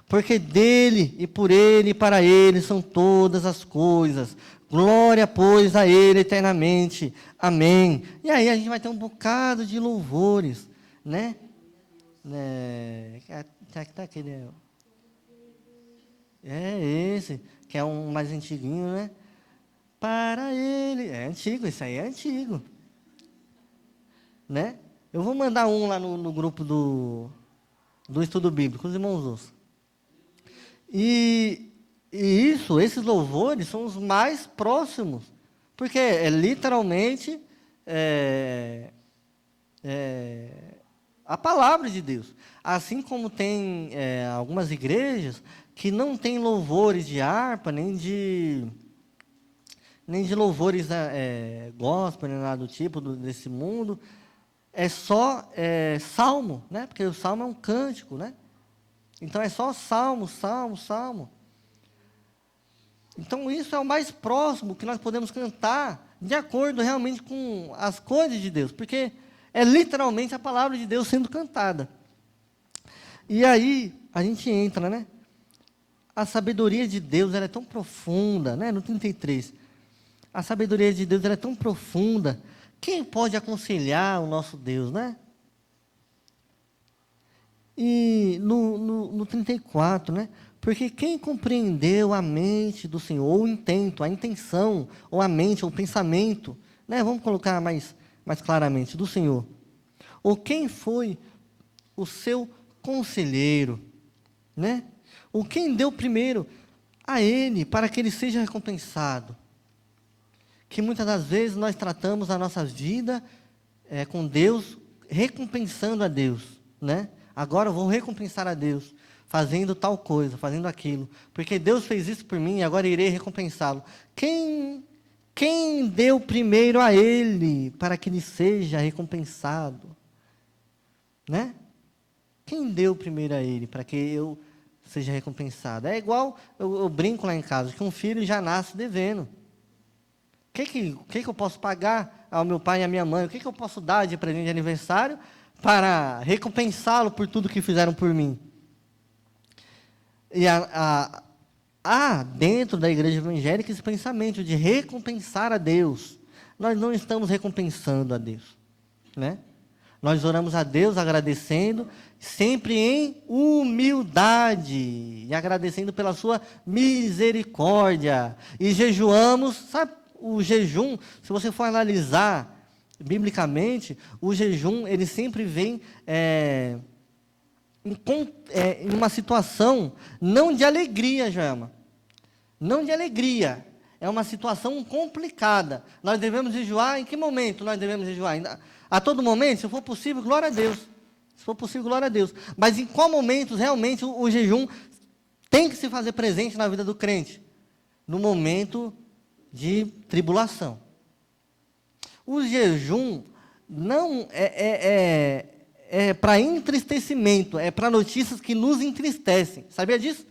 Porque dele, e por ele, e para ele são todas as coisas. Glória, pois, a ele eternamente. Amém. E aí a gente vai ter um bocado de louvores, né? Tá aquele... esse, que é um mais antiguinho, né? Para ele. É antigo, isso aí é antigo. Né? Eu vou mandar um lá no grupo do estudo bíblico, os irmãos ouçam. E esses louvores são os mais próximos, porque literalmente a palavra de Deus. Assim como tem algumas igrejas que não têm louvores de harpa, nem de louvores gospel, nem nada do tipo desse mundo, é só salmo, né? Porque o salmo é um cântico, né? Então é só salmo, salmo, salmo. Então isso é o mais próximo que nós podemos cantar, de acordo realmente com as coisas de Deus, porque é literalmente a palavra de Deus sendo cantada. E aí a gente entra, né? A sabedoria de Deus, ela é tão profunda, né? No 33. A sabedoria de Deus, ela é tão profunda. Quem pode aconselhar o nosso Deus, né? E no 34, né? Porque quem compreendeu a mente do Senhor, ou o intento, a intenção, ou a mente, ou o pensamento, né? Vamos colocar mais claramente, do Senhor. Ou quem foi o seu conselheiro, né? Ou quem deu primeiro a ele, para que ele seja recompensado. Que muitas das vezes nós tratamos a nossa vida com Deus, recompensando a Deus, né? Agora eu vou recompensar a Deus, fazendo tal coisa, fazendo aquilo. Porque Deus fez isso por mim e agora irei recompensá-lo. Quem Quem deu primeiro a ele para que lhe seja recompensado? Né? Quem deu primeiro a ele para que eu seja recompensado? É igual, eu brinco lá em casa, que um filho já nasce devendo. O que eu posso pagar ao meu pai e à minha mãe? O que eu posso dar de presente de aniversário para recompensá-lo por tudo que fizeram por mim? E dentro da igreja evangélica esse pensamento de recompensar a Deus. Nós não estamos recompensando a Deus, né? Nós oramos a Deus agradecendo, sempre em humildade, e agradecendo pela sua misericórdia. E jejuamos, sabe, o jejum, se você for analisar biblicamente, o jejum, ele sempre vem em uma situação não de alegria, Joelma. Não de alegria. É uma situação complicada. Nós devemos jejuar, em que momento nós devemos jejuar? A todo momento, se for possível, glória a Deus. Se for possível, glória a Deus. Mas em qual momento realmente o jejum tem que se fazer presente na vida do crente? No momento de tribulação. O jejum não é para entristecimento, é para notícias que nos entristecem. Sabia disso?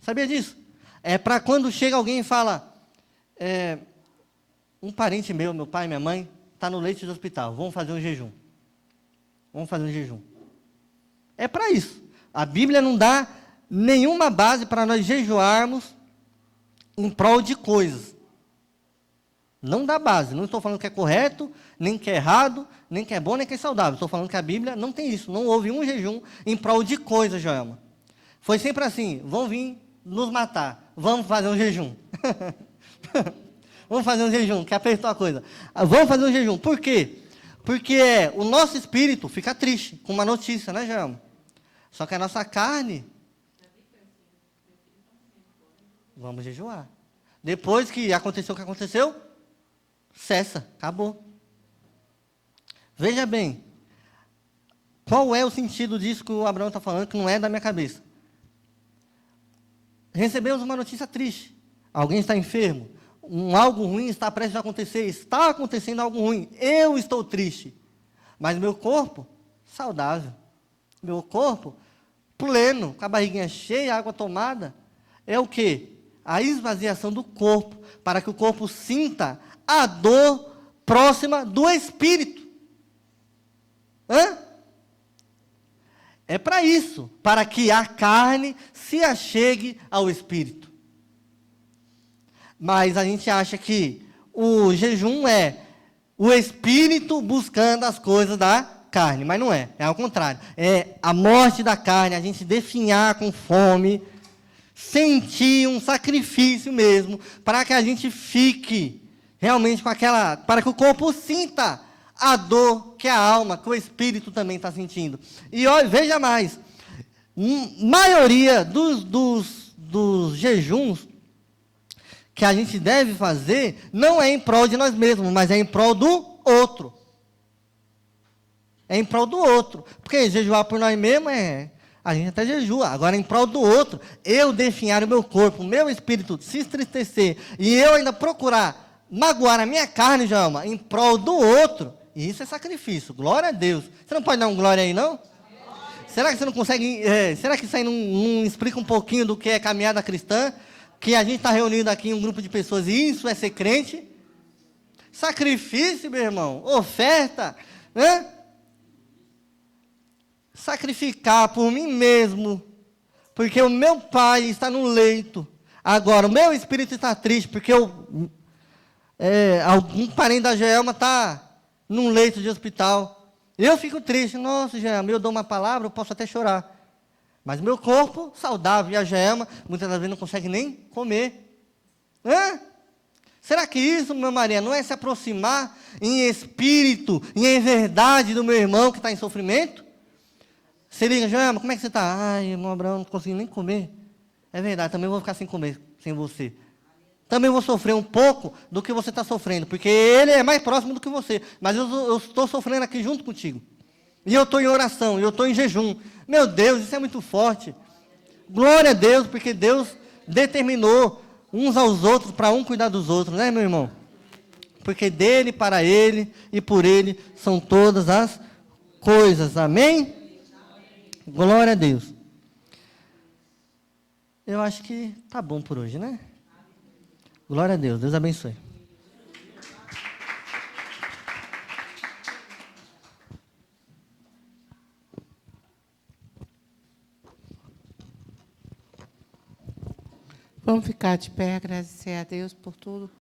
Sabia disso? É para quando chega alguém e fala, um parente meu pai, minha mãe, está no leito de hospital, vamos fazer um jejum. Vamos fazer um jejum. É para isso. A Bíblia não dá nenhuma base para nós jejuarmos em prol de coisas. Não dá base. Não estou falando que é correto, nem que é errado, nem que é bom, nem que é saudável. Estou falando que a Bíblia não tem isso. Não houve um jejum em prol de coisas, Joelma. Foi sempre assim, vão vir nos matar. Vamos fazer um jejum. Vamos fazer um jejum, que apertou a coisa. Vamos fazer um jejum. Por quê? Porque o nosso espírito fica triste com uma notícia, né, Joelma? Só que a nossa carne... Vamos jejuar. Depois que aconteceu o que aconteceu, cessa, acabou. Veja bem, qual é o sentido disso que o Abraão está falando, que não é da minha cabeça? Recebemos uma notícia triste. Alguém está enfermo. Algo ruim está prestes a acontecer. Está acontecendo algo ruim. Eu estou triste. Mas meu corpo, saudável. Meu corpo, pleno, com a barriguinha cheia, água tomada. É o quê? A esvaziação do corpo, para que o corpo sinta a dor próxima do espírito. É para isso, para que a carne se achegue ao espírito. Mas a gente acha que o jejum é o espírito buscando as coisas da carne, mas não é, é ao contrário. É a morte da carne, a gente definhar com fome, sentir um sacrifício mesmo, para que a gente fique realmente com aquela, para que o corpo sinta a dor que a alma, que o espírito também está sentindo. E olha, veja mais, maioria dos jejuns que a gente deve fazer, não é em prol de nós mesmos, mas é em prol do outro. É em prol do outro. Porque jejuar por nós mesmos a gente até jejua. Agora, em prol do outro, eu definhar o meu corpo, o meu espírito se entristecer, e eu ainda procurar magoar a minha carne, Joelma, em prol do outro, isso é sacrifício. Glória a Deus. Você não pode dar um glória aí, não? Será que você não consegue... será que isso aí não explica um pouquinho do que é caminhada cristã? Que a gente está reunindo aqui um grupo de pessoas e isso é ser crente? Sacrifício, meu irmão, oferta, né? Sacrificar por mim mesmo, porque o meu pai está no leito. Agora, o meu espírito está triste, porque algum parente da Joelma está num leito de hospital. Eu fico triste. Nossa, Joelma, eu dou uma palavra, eu posso até chorar. Mas meu corpo, saudável, e a Joelma, muitas das vezes não consegue nem comer. Será que isso, meu Maria, não é se aproximar em espírito e em verdade do meu irmão que está em sofrimento? Você liga, Joelma, como é que você está? Ai, irmão Abraão, não consigo nem comer. É verdade, também vou ficar sem comer, sem você. Também vou sofrer um pouco do que você está sofrendo, porque ele é mais próximo do que você. Mas eu estou sofrendo aqui junto contigo. E eu estou em oração, eu estou em jejum. Meu Deus, isso é muito forte. Glória a Deus, porque Deus determinou uns aos outros, para um cuidar dos outros, né, meu irmão? porque dele, para ele e por ele são todas as coisas. Amém? Glória a Deus. Eu acho que tá bom por hoje, né? Glória a Deus. Deus abençoe. Vamos ficar de pé, agradecer a Deus por tudo.